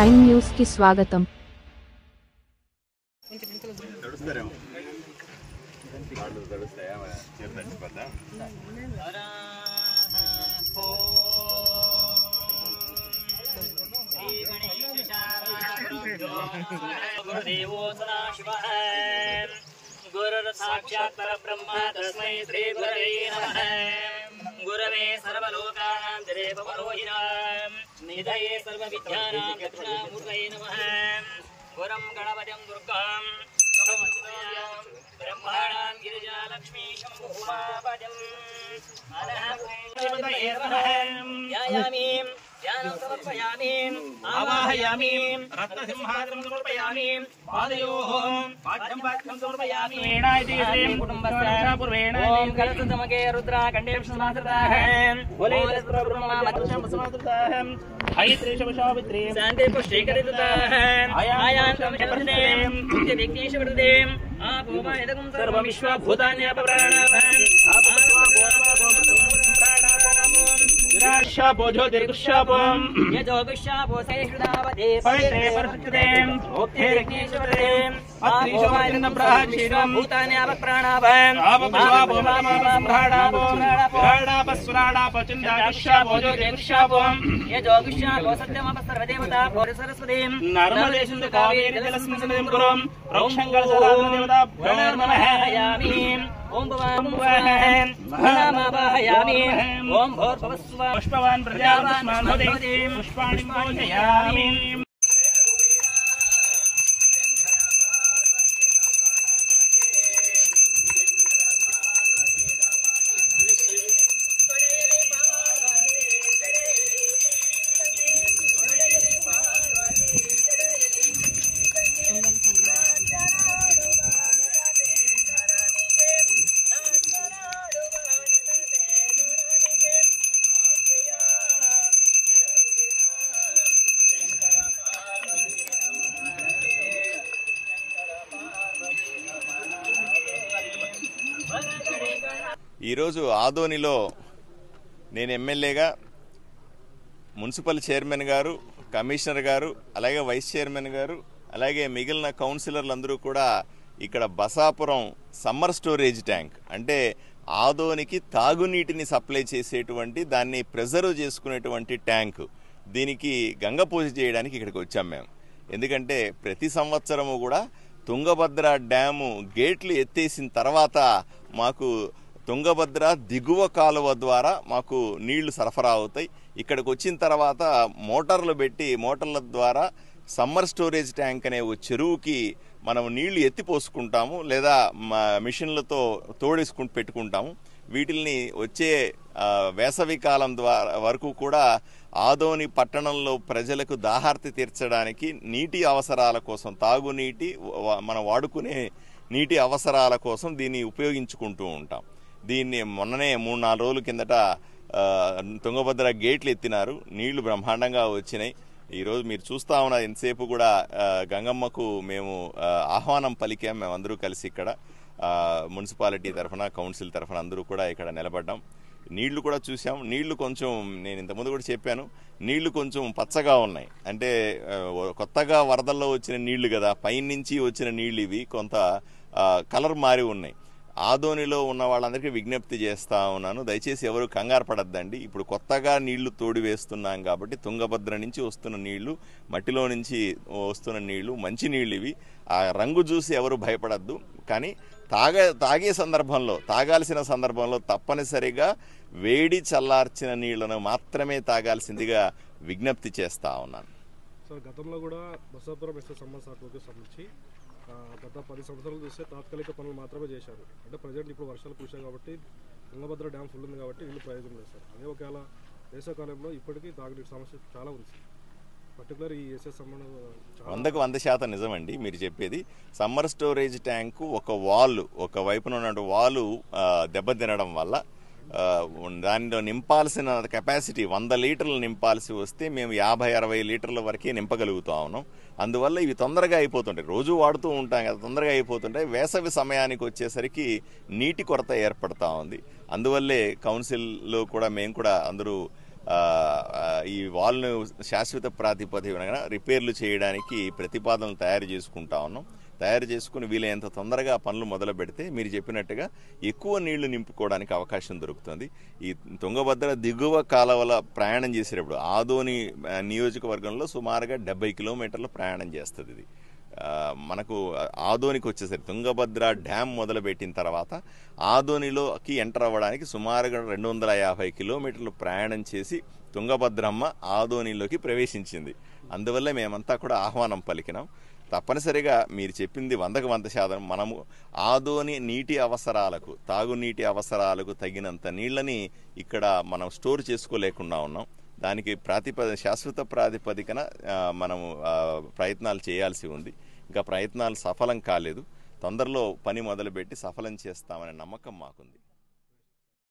Prime news కి స్వాగతం. गुरुर् साक्षात् परब्रह्म तस्मै श्री गुरवे नमः. गुरवे सर्वलोकानां जरेपवरोहिणां निधये सर्वविद्यानां दक्षिणामूर्तये नमः. गुरं गणपतिं दुर्गां ब्रह्माणां गिरिजालक्ष्मी शम्भुमापदम् ध्यायामि ध्यानं समर्पयामि आवाहयामि रत्नसिंहासनं समर्पयामि पादयोः पाद्यं समर्पयामि वेणायति श्रीं कुटुम्बस्य पूर्वेण ओम कलशतमके रुद्राकण्डे समाश्रिताः बोले ब्रह्मा मधुशं समाश्रिताः ऐत्रेशवशावित्रे शान्ते पुष्टिकरिताः आयान्तं शपथते नित्य विघ्नेश वर्तते आपोमा यदगुं सर्वं विश्वभूतानि अपप्राणाः शापो ज्योतिर्गुशापं यजोगुशापो सहिष्णुदावते पवित्रे परसुते ओक्ते रकीश्वरे अत्रिशोमायन ब्रह्मक्षीरं भूतानि अपप्राणाभं आपपशापो ब्रह्मणापो प्राणापस्वराणापो चिन्तागुशापो ज्योतिर्गुशापं यजोगुशापो सत्यमपसर्वदेवता भोरे सरस्वतीं नर्मदे सिन्धु कावेरी जलस्मिन् सन्निधिं कुरुं रोक्षङ्गल सदादेवता प्रणर्महयामि ओम भवान् महामावाहयामि ओम भोर्भवस्व पुष्पवान् प्रजापतिस्मान् भवति पुष्पाणि पूजयामि. ఈరోజు ఆదోనిలో నేను ఎమ్మెల్యేగా మున్సిపల్ చైర్మన్ గారు, కమిషనర్ గారు, అలాగే వైస్ చైర్మన్ గారు, అలాగే మిగిలిన కౌన్సిలర్లందరూ కూడా ఇక్కడ బసాపురం సమ్మర్ స్టోరేజ్ ట్యాంక్ అంటే ఆదోనికి తాగునీటిని సప్లై చేసేటువంటి దాన్ని ప్రిజర్వ్ చేసుకునేటువంటి ట్యాంకు దీనికి గంగ పూజ చేయడానికి ఇక్కడికి వచ్చాం మేము. ఎందుకంటే ప్రతి సంవత్సరము కూడా తుంగభద్ర డ్యాము గేట్లు ఎత్తేసిన తర్వాత మాకు తుంగభద్ర దిగువ కాలువ ద్వారా మాకు నీళ్లు సరఫరా అవుతాయి. ఇక్కడికి వచ్చిన తర్వాత మోటార్లు పెట్టి మోటార్ల ద్వారా సమ్మర్ స్టోరేజ్ ట్యాంక్ అనే ఓ చెరువుకి మనం నీళ్లు ఎత్తిపోసుకుంటాము, లేదా మిషన్లతో తోడేసుకుంటూ పెట్టుకుంటాము. వీటిల్ని వచ్చే వేసవి కాలం వరకు కూడా ఆదోని పట్టణంలో ప్రజలకు దాహార్తి తీర్చడానికి నీటి అవసరాల కోసం, తాగునీటి మనం వాడుకునే నీటి అవసరాల కోసం దీన్ని ఉపయోగించుకుంటూ ఉంటాం. దీన్ని మొన్ననే 3-4 రోజుల కిందట తుంగభద్ర గేట్లు ఎత్తినారు, నీళ్లు బ్రహ్మాండంగా వచ్చినాయి. ఈరోజు మీరు చూస్తా ఉన్నారు, ఎంతసేపు కూడా గంగమ్మకు మేము ఆహ్వానం పలికాం. మేమందరూ కలిసి ఇక్కడ మున్సిపాలిటీ తరఫున, కౌన్సిల్ తరఫున అందరూ కూడా ఇక్కడ నిలబడ్డాం. నీళ్లు కూడా చూసాం. నీళ్లు కొంచెం, నేను ఇంతకుముందు కూడా చెప్పాను, నీళ్లు కొంచెం పచ్చగా ఉన్నాయి. అంటే కొత్తగా వరదల్లో వచ్చిన నీళ్లు కదా, పైనుంచి వచ్చిన నీళ్లు ఇవి కొంత కలర్ మారి ఉన్నాయి. ఆదోనిలో ఉన్న వాళ్ళందరికీ విజ్ఞప్తి చేస్తా ఉన్నాను, దయచేసి ఎవరు కంగారు పడద్దండి. ఇప్పుడు కొత్తగా నీళ్లు తోడి వేస్తున్నాం కాబట్టి తుంగభద్ర నుంచి వస్తున్న నీళ్లు, మట్టిలో నుంచి వస్తున్న నీళ్లు మంచి నీళ్ళు ఇవి. ఆ రంగు చూసి ఎవరు భయపడద్దు. కానీ తాగే సందర్భంలో, తాగాల్సిన సందర్భంలో తప్పనిసరిగా వేడి చల్లార్చిన నీళ్లను మాత్రమే తాగాల్సిందిగా విజ్ఞప్తి చేస్తా ఉన్నాను. సార్, గతంలో కూడా బసాపురం ఎస్ఎస్ సమ్మర్ సాకులకు సంబంధించి గత 10 సంవత్సరాలు చూస్తే తాత్కాలిక పనులు మాత్రమే చేశారు. అంటే ప్రజెంట్ ఇప్పుడు వర్షాలు కురిశాయి కాబట్టి తుంగభద్ర డ్యామ్ ఫుల్ ఉంది కాబట్టి వీళ్ళు ప్రయోజనం లేదు సార్. అదే ఒకవేళ వేసవకాలంలో ఇప్పటికీ తాగునీటి సమస్య చాలా ఉంది. పర్టికులర్ ఈ ఎస్ఎస్ సమ్మర్ 100% నిజమండి మీరు చెప్పేది. సమ్మర్ స్టోరేజ్ ట్యాంకు ఒక వాల్, ఒక వైపున ఉన్న వాలు దెబ్బతినడం వల్ల దానిలో నింపాల్సిన కెపాసిటీ 100 లీటర్లు నింపాల్సి వస్తే మేము 50-60 లీటర్ల వరకే నింపగలుగుతా ఉన్నాం. అందువల్ల ఇవి తొందరగా అయిపోతుంటాయి. రోజు వాడుతూ ఉంటాం కదా, తొందరగా అయిపోతుంటాయి. వేసవి సమయానికి వచ్చేసరికి నీటి కొరత ఏర్పడతా ఉంది. అందువల్లే కౌన్సిల్లో కూడా మేము కూడా అందరూ ఈ వాల్ను శాశ్వత ప్రాతిపదికన రిపేర్లు చేయడానికి ప్రతిపాదనలు తయారు చేసుకుంటా ఉన్నాం. తయారు చేసుకుని వీలైనంత తొందరగా పనులు మొదలు పెడితే మీరు చెప్పినట్టుగా ఎక్కువ నీళ్లు నింపుకోవడానికి అవకాశం దొరుకుతుంది. ఈ తుంగభద్ర దిగువ కాలువల ప్రయాణం చేసేటప్పుడు ఆదోని నియోజకవర్గంలో సుమారుగా 70 కిలోమీటర్ల ప్రయాణం చేస్తుంది. ఇది మనకు ఆదోనికి వచ్చేసరికి తుంగభద్ర డ్యామ్ మొదలుపెట్టిన తర్వాత ఆదోనిలోకి ఎంటర్ అవ్వడానికి సుమారుగా 250 కిలోమీటర్లు ప్రయాణం చేసి తుంగభద్రమ్మ ఆదోనిలోకి ప్రవేశించింది. అందువల్ల మేమంతా కూడా ఆహ్వానం పలికినాం. తప్పనిసరిగా మీరు చెప్పింది 100% మనము ఆదోని నీటి అవసరాలకు, తాగునీటి అవసరాలకు తగినంత నీళ్ళని ఇక్కడ మనం స్టోర్ చేసుకోలేకుండా ఉన్నాం. దానికి శాశ్వత ప్రాతిపదికన మనము ప్రయత్నాలు చేయాల్సి ఉంది. ఇంకా ప్రయత్నాలు సఫలం కాలేదు. తొందరలో పని మొదలుపెట్టి సఫలం చేస్తామనే నమ్మకం మాకుంది.